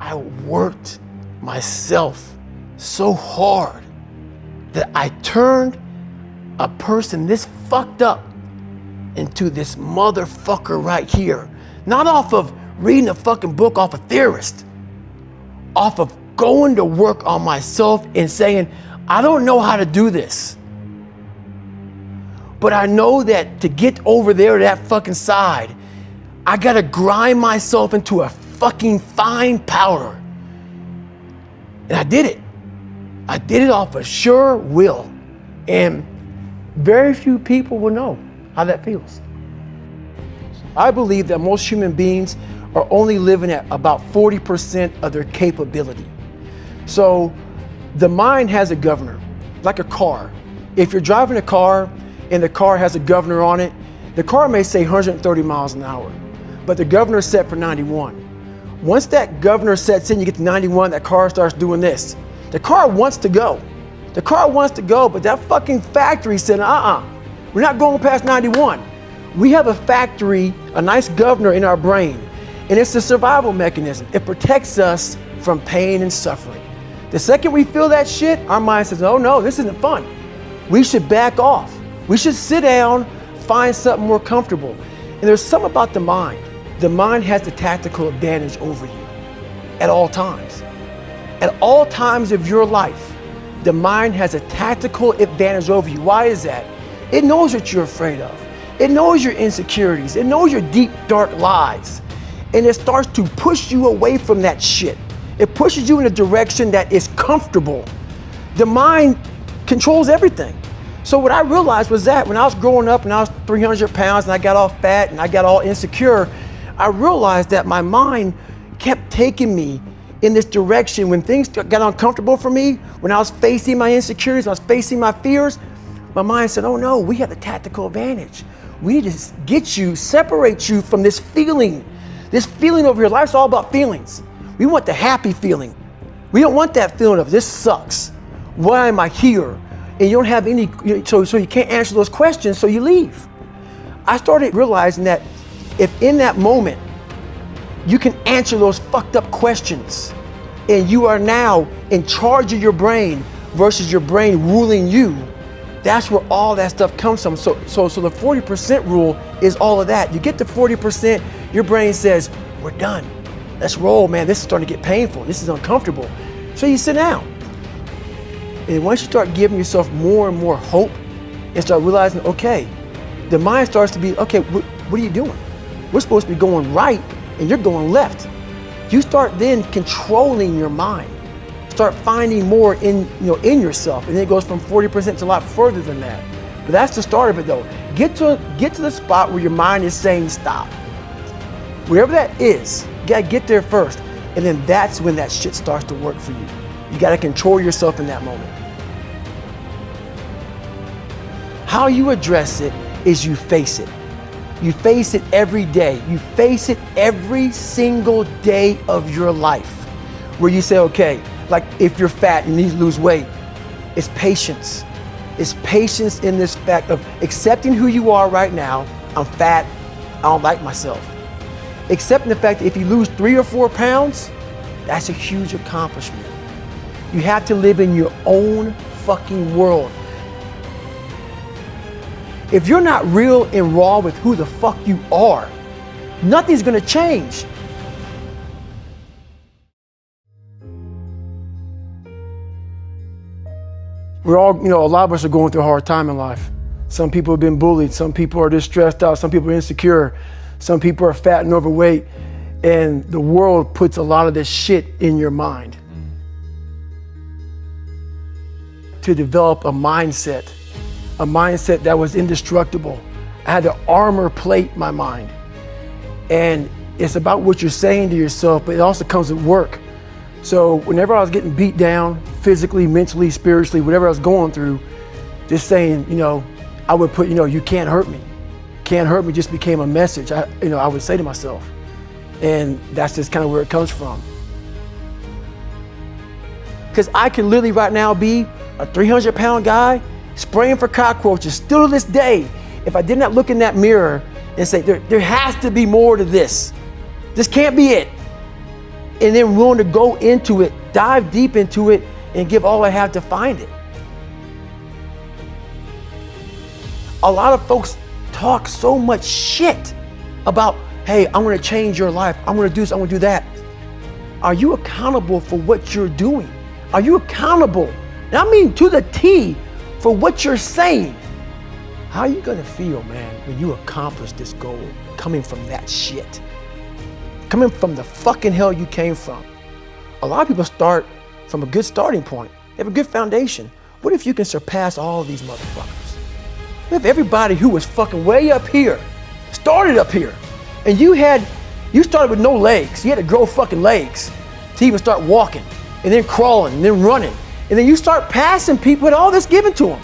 I worked myself so hard that I turned a person this fucked up into this motherfucker right here. Not off of reading a fucking book off a theorist, off of going to work on myself and saying, I don't know how to do this, but I know that to get over there to that fucking side, I gotta grind myself into a fucking fine powder. And I did it. I did it off of sure will. And very few people will know how that feels. I believe that most human beings are only living at about 40% of their capability. So the mind has a governor, like a car. If you're driving a car and the car has a governor on it, the car may say 130 miles an hour, but the governor is set for 91. Once that governor sets in, you get to 91, that car starts doing this. The car wants to go. The car wants to go, but that fucking factory said, we're not going past 91. We have a factory, a nice governor in our brain, and it's a survival mechanism. It protects us from pain and suffering. The second we feel that shit, our mind says, oh no, this isn't fun. We should back off. We should sit down, find something more comfortable. And there's something about the mind. The mind has the tactical advantage over you at all times. At all times of your life, the mind has a tactical advantage over you. Why is that? It knows what you're afraid of. It knows your insecurities. It knows your deep, dark lies. And it starts to push you away from that shit. It pushes you in a direction that is comfortable. The mind controls everything. So what I realized was that when I was growing up and I was 300 pounds and I got all fat and I got all insecure, I realized that my mind kept taking me in this direction. When things got uncomfortable for me, when I was facing my insecurities, I was facing my fears, my mind said, oh no, we have the tactical advantage. We need to get you, separate you from this feeling over here. Life's all about feelings. We want the happy feeling. We don't want that feeling of this sucks. Why am I here? And you don't have any, so you can't answer those questions, so you leave. I started realizing that if in that moment you can answer those fucked up questions and you are now in charge of your brain versus your brain ruling you, that's where all that stuff comes from. So the 40% rule is all of that. You get to 40%, your brain says, we're done. Let's roll, man. This is starting to get painful. This is uncomfortable. So you sit down. And once you start giving yourself more and more hope and start realizing, okay, the mind starts to be, okay, what are you doing? We're supposed to be going right and you're going left. You start then controlling your mind. Start finding more in yourself, and then it goes from 40% to a lot further than that. But that's the start of it though. Get to the spot where your mind is saying stop. Wherever that is, you gotta get there first, and then that's when that shit starts to work for you. You gotta control yourself in that moment. How you address it is you face it. You face it every day. You face it every single day of your life, where you say, okay, like if you're fat and you need to lose weight, it's patience. It's patience in this fact of accepting who you are right now. I'm fat, I don't like myself. Accepting the fact that if you lose 3 or 4 pounds, that's a huge accomplishment. You have to live in your own fucking world. If you're not real and raw with who the fuck you are, nothing's gonna change. We're all, a lot of us are going through a hard time in life. Some people have been bullied, some people are just stressed out, some people are insecure, some people are fat and overweight, and the world puts a lot of this shit in your mind. To develop a mindset that was indestructible. I had to armor plate my mind. And it's about what you're saying to yourself, but it also comes with work. So whenever I was getting beat down, physically, mentally, spiritually, whatever I was going through, just saying, I would put, you can't hurt me. Can't hurt me just became a message, I would say to myself. And that's just kind of where it comes from. Because I can literally right now be a 300-pound guy spraying for cockroaches still to this day. If I did not look in that mirror and say, there has to be more to this. This can't be it. and then willing to go into it, dive deep into it, and give all I have to find it. A lot of folks talk so much shit about, hey, I'm gonna change your life. I'm gonna do this, I'm gonna do that. Are you accountable for what you're doing? Are you accountable, and I mean to the T, for what you're saying? How are you gonna feel, man, when you accomplish this goal coming from that shit? Coming from the fucking hell you came from. A lot of people start from a good starting point. They have a good foundation. What if you can surpass all of these motherfuckers? What if everybody who was fucking way up here started up here, and you started with no legs. You had to grow fucking legs to even start walking, and then crawling, and then running. And then you start passing people with all this given to them.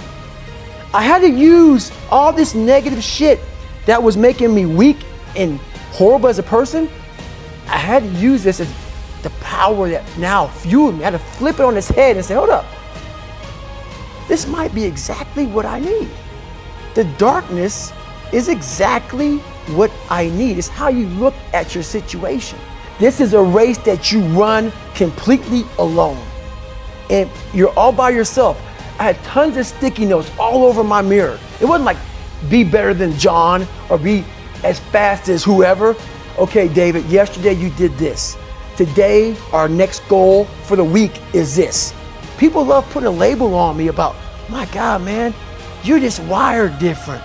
I had to use all this negative shit that was making me weak and horrible as a person. I had to use this as the power that now fueled me. I had to flip it on its head and say, hold up. This might be exactly what I need. The darkness is exactly what I need. It's how you look at your situation. This is a race that you run completely alone. And you're all by yourself. I had tons of sticky notes all over my mirror. It wasn't like be better than John or be as fast as whoever. Okay, David, yesterday you did this. Today, our next goal for the week is this. People love putting a label on me about, my God, man, you're just wired different.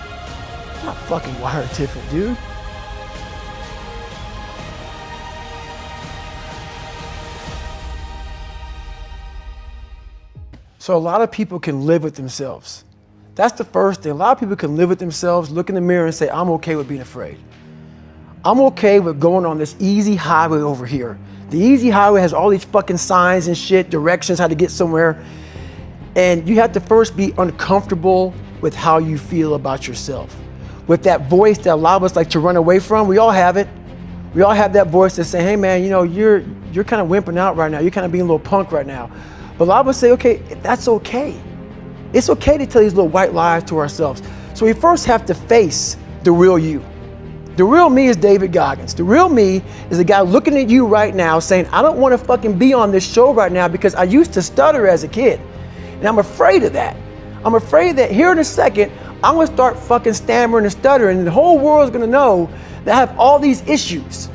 I'm not fucking wired different, dude. So a lot of people can live with themselves. That's the first thing. A lot of people can live with themselves, look in the mirror and say, I'm okay with being afraid. I'm okay with going on this easy highway over here. The easy highway has all these fucking signs and shit, directions, how to get somewhere. And you have to first be uncomfortable with how you feel about yourself. With that voice that a lot of us like to run away from, we all have it. We all have that voice that's saying, hey man, you know, you're kind of wimping out right now. You're kind of being a little punk right now. But a lot of us say, okay, that's okay. It's okay to tell these little white lies to ourselves. So we first have to face the real you. The real me is David Goggins. The real me is the guy looking at you right now saying, I don't want to fucking be on this show right now because I used to stutter as a kid. And I'm afraid of that. I'm afraid that here in a second, I'm going to start fucking stammering and stuttering and the whole world's going to know that I have all these issues.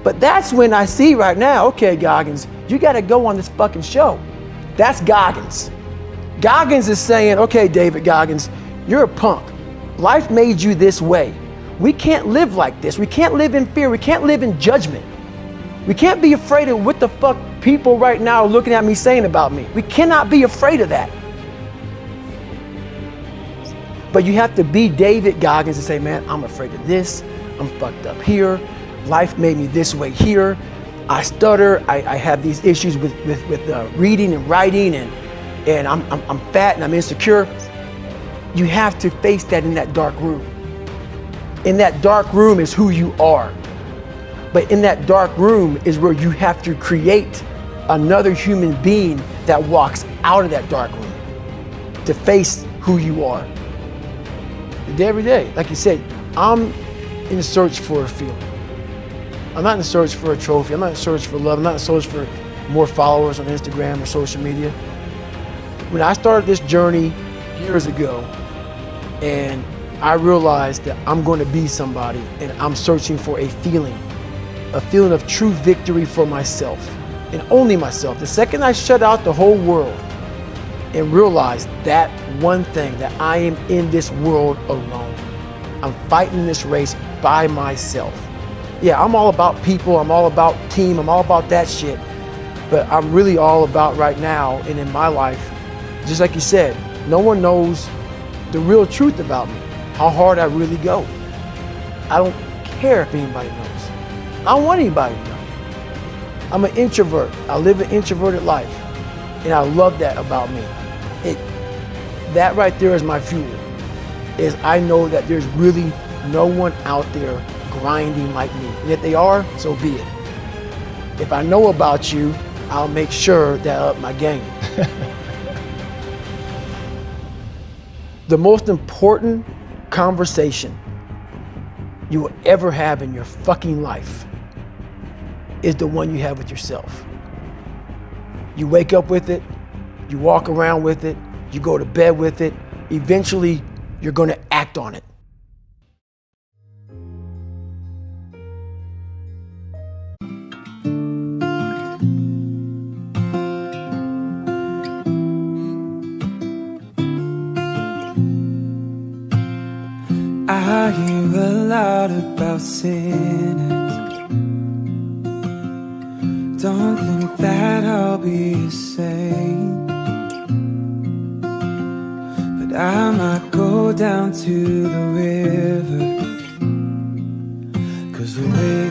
But that's when I see right now, okay, Goggins, you got to go on this fucking show. That's Goggins. Goggins is saying, okay, David Goggins, you're a punk. Life made you this way. We can't live like this. We can't live in fear. We can't live in judgment. We can't be afraid of what the fuck people right now are looking at me saying about me. We cannot be afraid of that. But you have to be David Goggins and say, man, I'm afraid of this. I'm fucked up here. Life made me this way here. I stutter. I have these issues with reading and writing, and I'm fat and I'm insecure. You have to face that in that dark room. In that dark room is who you are. But in that dark room is where you have to create another human being that walks out of that dark room to face who you are. Every day, like you said, I'm in search for a feeling. I'm not in search for a trophy. I'm not in search for love. I'm not in search for more followers on Instagram or social media. When I started this journey years ago, and I realized that I'm going to be somebody, and I'm searching for a feeling of true victory for myself, and only myself. The second I shut out the whole world and realized that one thing, that I am in this world alone. I'm fighting this race by myself. Yeah, I'm all about people, I'm all about team, I'm all about that shit. But I'm really all about right now and in my life, just like you said, no one knows the real truth about me, how hard I really go. I don't care if anybody knows. I don't want anybody to know. I'm an introvert. I live an introverted life. And I love that about me. That right there is my fuel. Is I know that there's really no one out there grinding like me. And if they are, so be it. If I know about you, I'll make sure that I up my game. The most important conversation you will ever have in your fucking life is the one you have with yourself. You wake up with it, you walk around with it, you go to bed with it. Eventually, you're going to act on it. I hear a lot about sinners. Don't think that I'll be the same, but I might go down to the river, 'cause the river